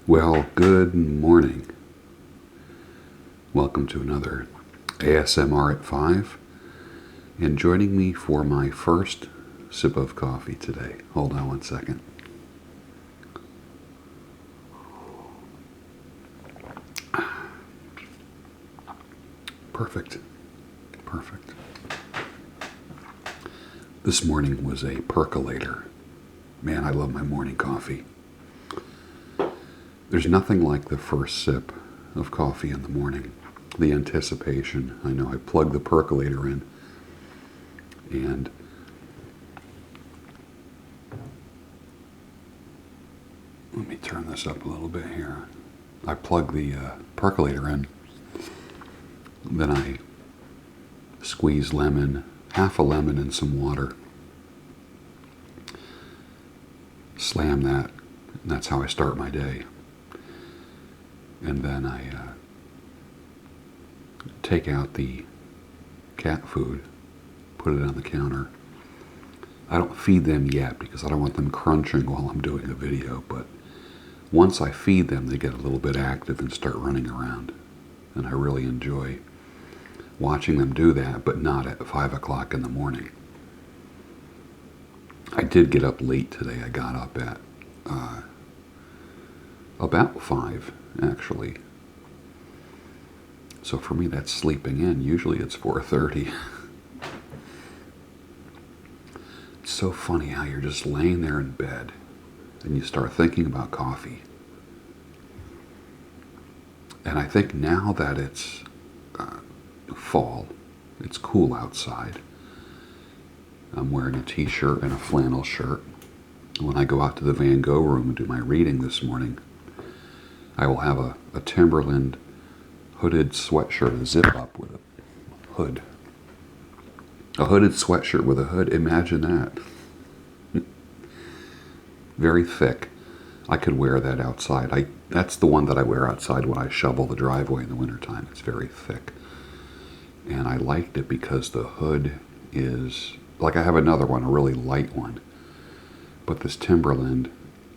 Well, good morning. Welcome to another ASMR at 5. And joining me for my first sip of coffee today. Hold on one second. Perfect. Perfect. This morning was a percolator. Man, I love my morning coffee. There's nothing like the first sip of coffee in the morning. The anticipation. I know I plug the percolator in and let me turn this up a little bit here. I plug the percolator in, then I squeeze lemon, half a lemon in some water, slam that, and that's how I start my day. And then I take out the cat food, put it on the counter. I don't feed them yet because I don't want them crunching while I'm doing a video, but once I feed them, they get a little bit active and start running around. And I really enjoy watching them do that, but not at 5 o'clock in the morning. I did get up late today. I got up at about 5, actually. So for me, that's sleeping in. Usually it's 4:30. It's so funny how you're just laying there in bed and you start thinking about coffee. And I think now that it's fall, it's cool outside. I'm wearing a t-shirt and a flannel shirt. When I go out to the Van Gogh room and do my reading this morning, I will have a Timberland hooded sweatshirt, a zip up with a hood. A hooded sweatshirt with a hood, imagine that. Very thick. I could wear that outside. That's the one that I wear outside when I shovel the driveway in the wintertime. It's very thick. And I liked it because the hood is, like I have another one, a really light one. But this Timberland,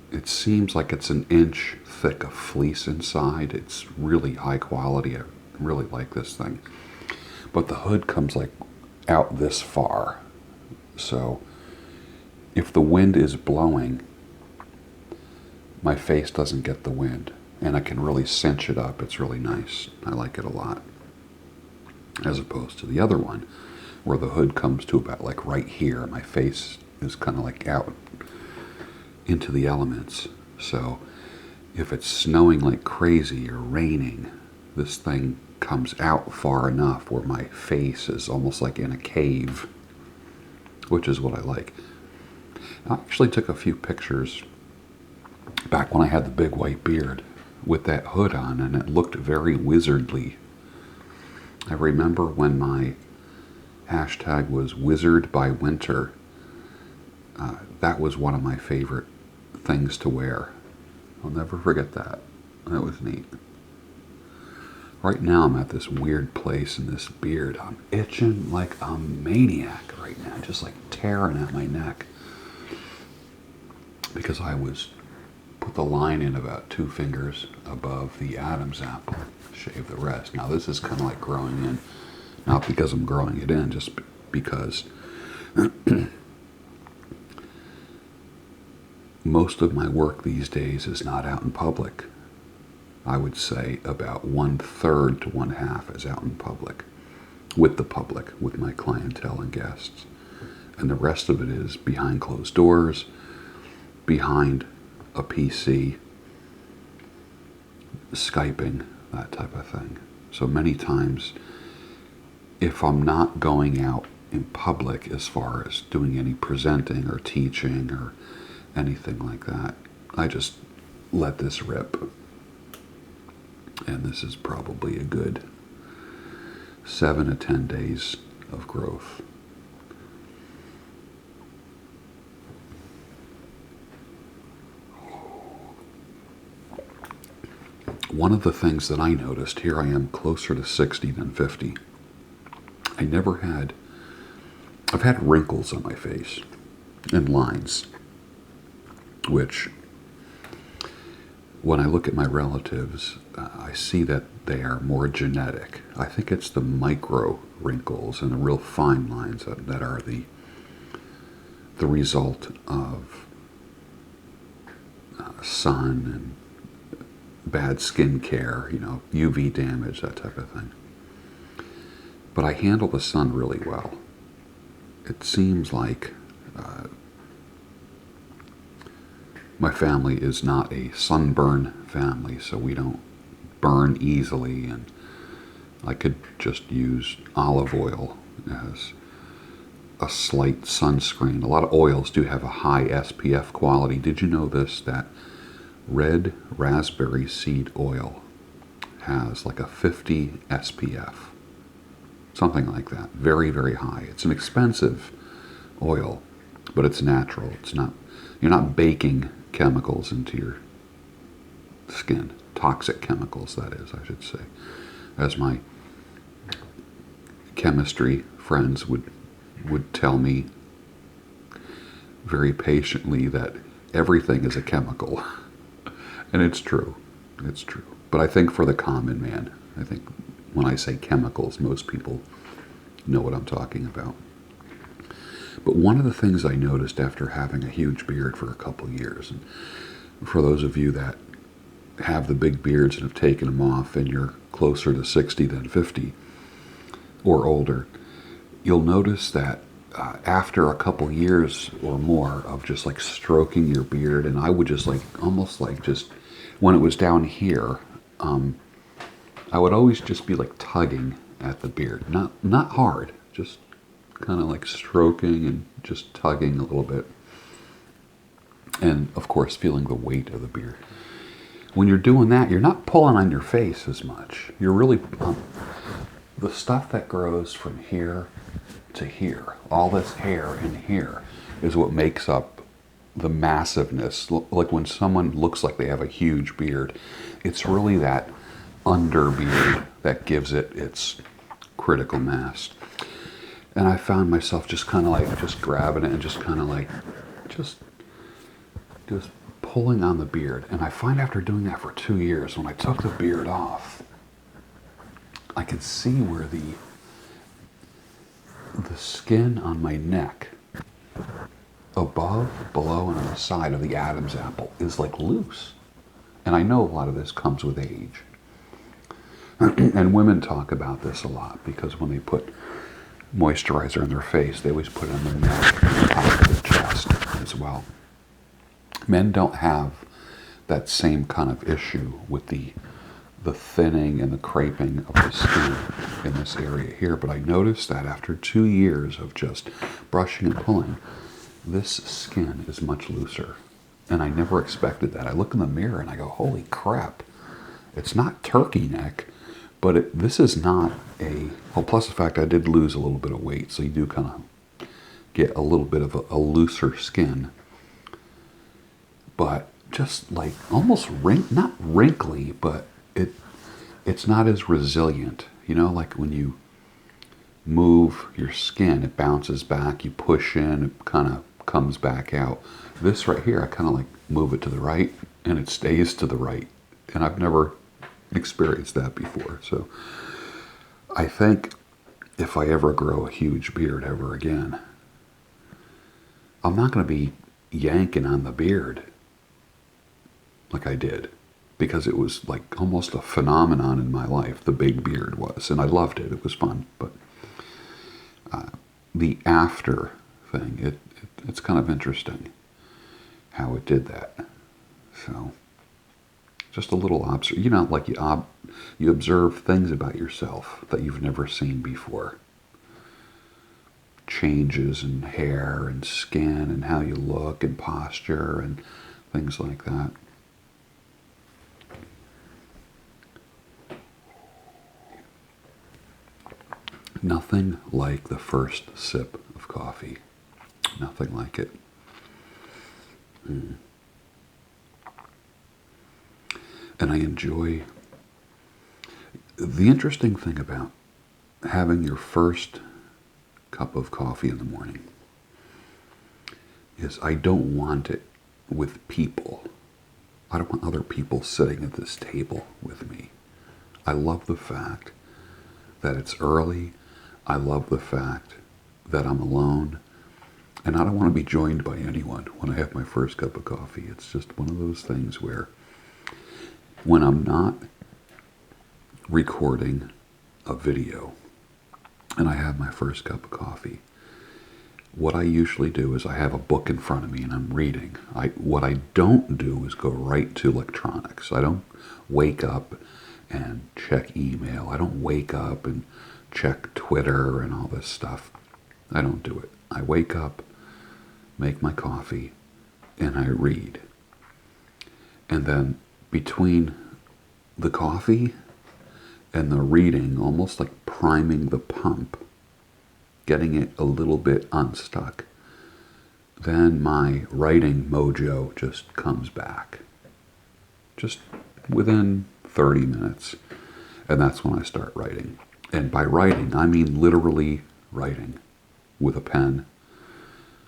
it seems like it's an inch thick of fleece inside. It's really high quality. I really like this thing. But the hood comes like out this far. So if the wind is blowing, my face doesn't get the wind. And I can really cinch it up. It's really nice. I like it a lot. As opposed to the other one, where the hood comes to about like right here. My face is kind of like out into the elements. So if it's snowing like crazy or raining, this thing comes out far enough where my face is almost like in a cave, which is what I like. I actually took a few pictures back when I had the big white beard with that hood on, and it looked very wizardly. I remember when my hashtag was Wizard by Winter, that was one of my favorite things to wear. I'll never forget that. That was neat. Right now I'm at this weird place in this beard. I'm itching like a maniac right now, just like tearing at my neck. Because I put the line in about 2 fingers above the Adam's apple, shave the rest. Now this is kind of like growing in, not because I'm growing it in, just because most of my work these days is not out in public. I would say about 1/3 to 1/2 is out in public, with the public, with my clientele and guests. And the rest of it is behind closed doors, behind a PC, Skyping, that type of thing. So many times, if I'm not going out in public as far as doing any presenting or teaching or anything like that, I just let this rip. And this is probably a good 7 to 10 days of growth. One of the things that I noticed, here I am closer to 60 than 50. I've had wrinkles on my face and lines, which when I look at my relatives, I see that they are more genetic. I think it's the micro wrinkles and the real fine lines that are the result of sun and bad skin care, UV damage, that type of thing. But I handle the sun really well. It seems like my family is not a sunburn family, so we don't burn easily, and I could just use olive oil as a slight sunscreen. A lot of oils do have a high SPF quality. Did you know this, that red raspberry seed oil has like a 50 SPF? Something like that. Very, very high. It's an expensive oil, but it's natural. You're not baking chemicals into your skin. Toxic chemicals, that is, I should say. As my chemistry friends would tell me very patiently, that everything is a chemical. And it's true. It's true. But I think for the common man, I think when I say chemicals, most people know what I'm talking about. But one of the things I noticed after having a huge beard for a couple years, and for those of you that have the big beards and have taken them off and you're closer to 60 than 50 or older, you'll notice that after a couple years or more of just like stroking your beard, and I would just like, almost like just when it was down here, I would always just be like tugging at the beard. Not hard, just kind of like stroking and just tugging a little bit. And of course, feeling the weight of the beard. When you're doing that, you're not pulling on your face as much. You're really, the stuff that grows from here to here, all this hair in here, is what makes up the massiveness. Like when someone looks like they have a huge beard, it's really that under beard that gives it its critical mass. And I found myself just kind of like just grabbing it and just kind of like just pulling on the beard. And I find after doing that for 2 years, when I took the beard off, I could see where the skin on my neck, above, below, and on the side of the Adam's apple, is like loose. And I know a lot of this comes with age. And women talk about this a lot, because when they put moisturizer on their face, they always put it on their neck and top of their chest as well. Men don't have that same kind of issue with the thinning and the creping of the skin in this area here. But I noticed that after 2 years of just brushing and pulling, this skin is much looser. And I never expected that. I look in the mirror and I go, holy crap. It's not turkey neck, but this is not well, plus the fact I did lose a little bit of weight, so you do kind of get a little bit of a looser skin. But just like almost not wrinkly, but it's not as resilient. Like when you move your skin, it bounces back, you push in, it kind of comes back out. This right here, I kind of like move it to the right and it stays to the right. And I've never experienced that before. So I think if I ever grow a huge beard ever again, I'm not going to be yanking on the beard like I did, because it was like almost a phenomenon in my life. The big beard was, and I loved it. It was fun. But the after thing, it's kind of interesting how it did that. So just a little like you observe things about yourself that you've never seen before. Changes in hair and skin and how you look and posture and things like that. Nothing like the first sip of coffee. Nothing like it. And I enjoy the interesting thing about having your first cup of coffee in the morning is I don't want it with people. I don't want other people sitting at this table with me. I love the fact that it's early. I love the fact that I'm alone. And I don't want to be joined by anyone when I have my first cup of coffee. It's just one of those things where when I'm not recording a video and I have my first cup of coffee, what I usually do is I have a book in front of me and I'm reading. What I don't do is go right to electronics. I don't wake up and check email. I don't wake up and check Twitter and all this stuff. I don't do it. I wake up, make my coffee, and I read. And then between the coffee and the reading, almost like priming the pump, getting it a little bit unstuck, then my writing mojo just comes back. Just within 30 minutes. And that's when I start writing. And by writing, I mean literally writing with a pen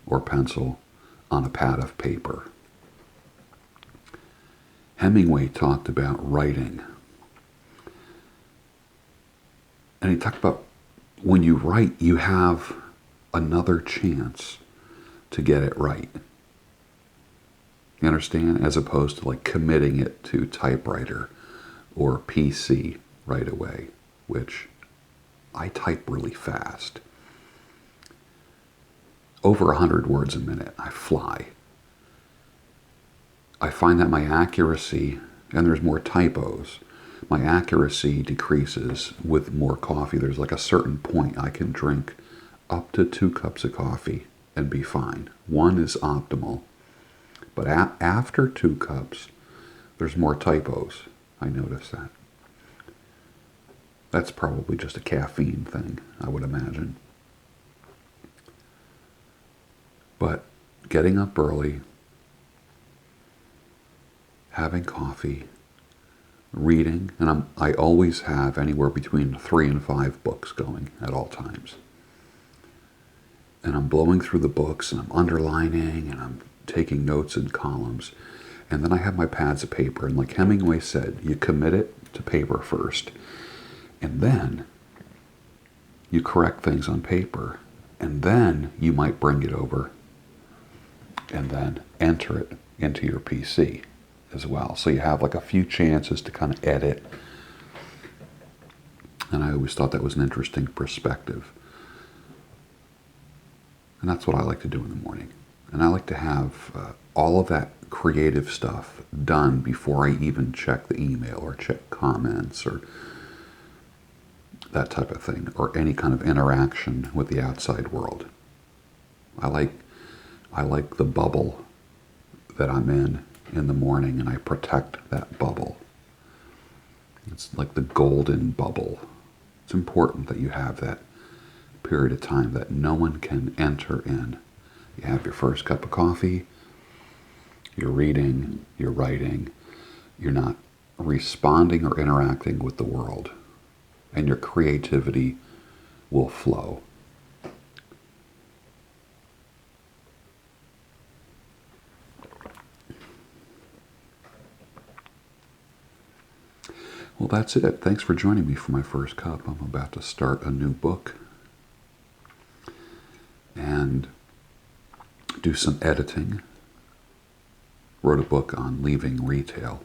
or pencil on a pad of paper. Hemingway talked about writing. And he talked about when you write, you have another chance to get it right. You understand? As opposed to like committing it to typewriter or PC right away, which I type really fast. Over 100 words a minute. I fly. I find that my accuracy, and there's more typos, my accuracy decreases with more coffee. There's like a certain point I can drink up to 2 cups of coffee and be fine. 1 is optimal. But after 2 cups, there's more typos. I notice that. That's probably just a caffeine thing, I would imagine. But getting up early, having coffee, reading, and I always have anywhere between 3 and 5 books going at all times. And I'm blowing through the books, and I'm underlining, and I'm taking notes in columns. And then I have my pads of paper, and like Hemingway said, you commit it to paper first. And then you correct things on paper. And then you might bring it over and then enter it into your PC as well. So you have like a few chances to kind of edit. And I always thought that was an interesting perspective. And that's what I like to do in the morning. And I like to have all of that creative stuff done before I even check the email or check comments or that type of thing, or any kind of interaction with the outside world. I like the bubble that I'm in the morning, and I protect that bubble. It's like the golden bubble. It's important that you have that period of time that no one can enter in. You have your first cup of coffee, you're reading, you're writing, you're not responding or interacting with the world, and your creativity will flow. Well, that's it. Thanks for joining me for my first cup. I'm about to start a new book and do some editing. Wrote a book on leaving retail,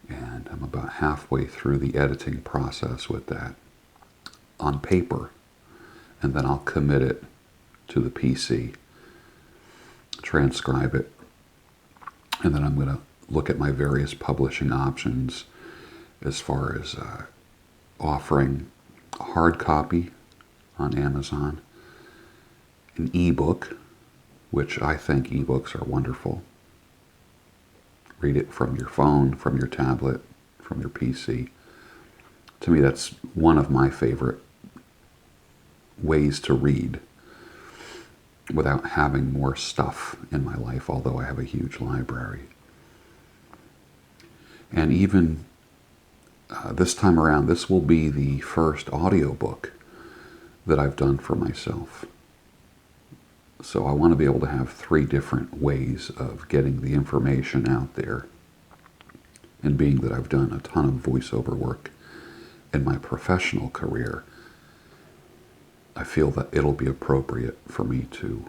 and I'm about halfway through the editing process with that on paper, and then I'll commit it to the PC, transcribe it, and then I'm going to look at my various publishing options as far as offering a hard copy on Amazon, an ebook, which I think ebooks are wonderful. Read it from your phone, from your tablet, from your PC. To me, that's one of my favorite ways to read without having more stuff in my life, although I have a huge library. And even this time around, this will be the first audiobook that I've done for myself. So I want to be able to have 3 different ways of getting the information out there. And being that I've done a ton of voiceover work in my professional career, I feel that it'll be appropriate for me to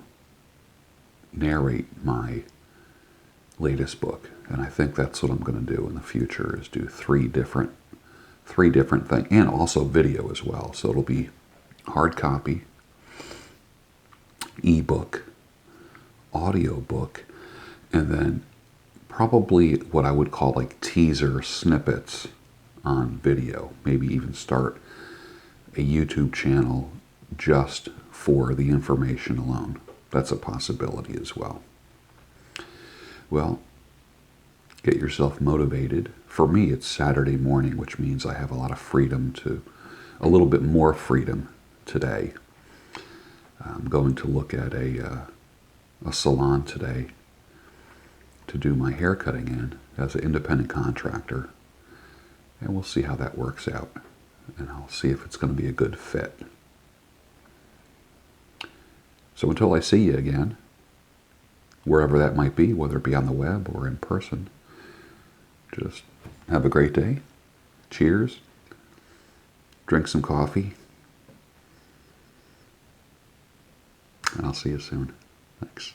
narrate my latest book. And I think that's what I'm going to do in the future, is do three different things, and also video as well. So it'll be hard copy, ebook, audio book, and then probably what I would call like teaser snippets on video. Maybe even start a YouTube channel just for the information alone. That's a possibility as well. Well, get yourself motivated. For me, it's Saturday morning, which means I have a lot of freedom a little bit more freedom today. I'm going to look at a salon today to do my hair cutting in as an independent contractor. And we'll see how that works out. And I'll see if it's going to be a good fit. So until I see you again, wherever that might be, whether it be on the web or in person, just have a great day. Cheers. Drink some coffee. And I'll see you soon. Thanks.